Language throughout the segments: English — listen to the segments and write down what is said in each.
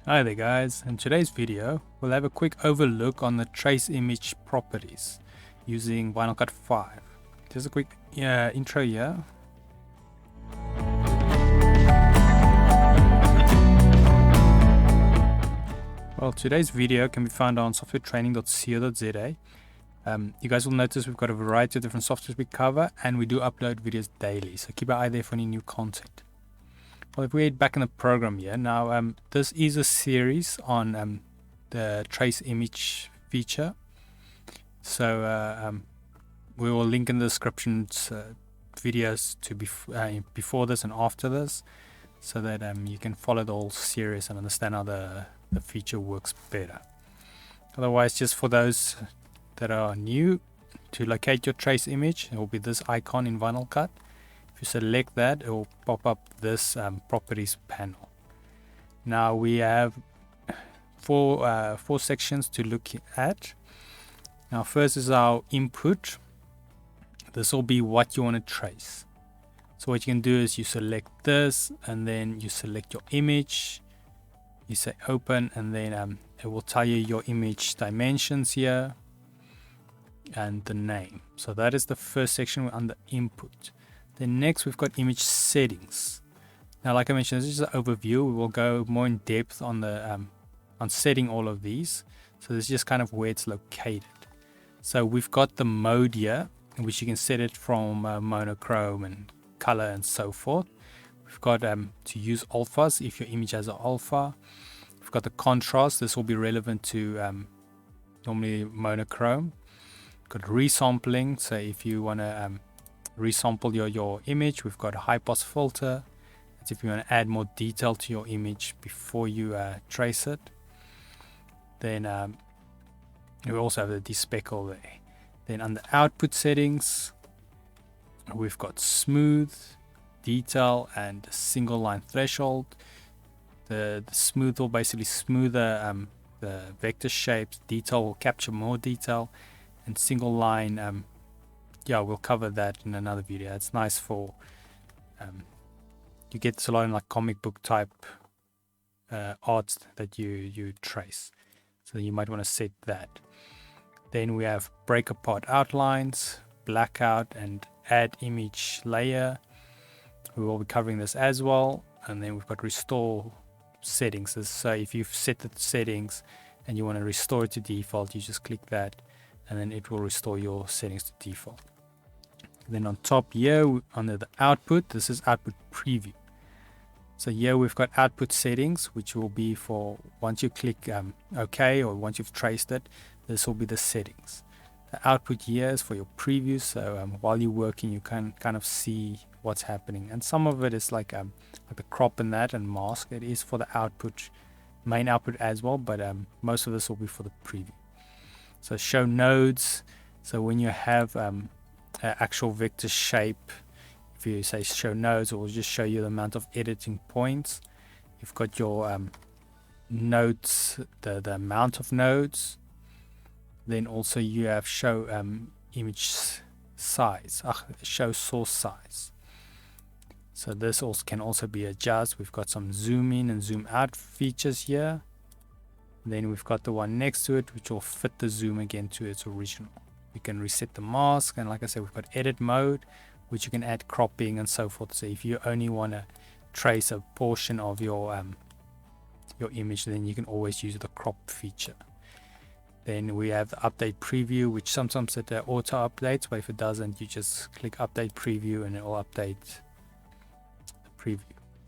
Hi there guys, in today's video we'll have a quick overlook on the trace image properties using VinylCut 5. Just a quick intro here. Well, today's video can be found on softwaretraining.co.za. You guys will notice we've got a variety of different softwares we cover, and we do upload videos daily, so keep an eye there for any new content. Well, if we head back in the program here, now this is a series on the trace image feature. So we will link in the descriptions videos to before this and after this, so that you can follow the whole series and understand how the feature works better. Otherwise, just for those that are new, to locate your trace image, it will be this icon in VinylCut. If you select that, it will pop up this properties panel. Now we have four sections to look at. Now first is our input. This will be what you want to trace. So what you can do is you select this, and then you select your image. You say open, and then it will tell you your image dimensions here and the name. So that is the first section under input. Then next we've got image settings. Now, like I mentioned, this is an overview. We will go more in depth on the on setting all of these. So this is just kind of where it's located. So we've got the mode here, in which you can set it from monochrome and color and so forth. We've got to use alphas if your image has an alpha. We've got the contrast. This will be relevant to normally monochrome. We've got resampling. So if you want to resample your image, we've got a high pass filter. That's if you want to add more detail to your image before you trace it. Then we also have the despeckle there. Then under output settings, we've got smooth, detail, and single line threshold. The smooth will basically smoother the vector shapes. Detail will capture more detail, and single line we'll cover that in another video. It's nice for you get this a lot in like comic book type art that you trace, so you might want to set that. Then we have break apart outlines, blackout, and add image layer. We will be covering this as well. And then we've got restore settings. So if you've set the settings and you want to restore it to default, you just click that, and then it will restore your settings to default. Then on top here, under the output, this is output preview. So here we've got output settings, which will be for once you click OK, or once you've traced it, this will be the settings. The output here is for your preview, so while you're working, you can kind of see what's happening. And some of it is like the crop and that and mask. It is for the output, main output as well, but most of this will be for the preview. So show nodes. So when you have actual vector shape, if you say show nodes, it will just show you the amount of editing points. You've got your nodes, the amount of nodes. Then also you have show image size, show source size. So this also can also be adjusted. We've got some zoom in and zoom out features here. Then we've got the one next to it, which will fit the zoom again to its original. We can reset the mask, and like I said, we've got edit mode, which you can add cropping and so forth. So if you only want to trace a portion of your image, then you can always use the crop feature. Then we have the update preview, which sometimes it auto updates, but if it doesn't, you just click update preview and it will update the preview.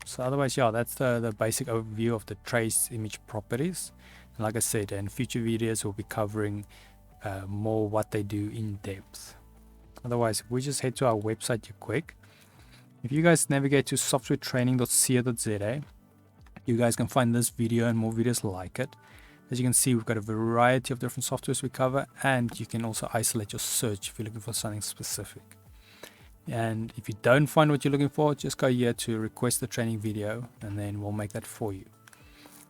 So otherwise, yeah, that's the basic overview of the trace image properties. And like I said, in future videos we'll be covering more what they do in depth. Otherwise, if we just head to our website here quick, if you guys navigate to softwaretraining.co.za, you guys can find this video and more videos like it. As you can see, we've got a variety of different softwares we cover, and you can also isolate your search if you're looking for something specific. And if you don't find what you're looking for, just go here to request the training video, and then we'll make that for you.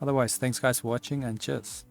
Otherwise, thanks guys for watching, and cheers.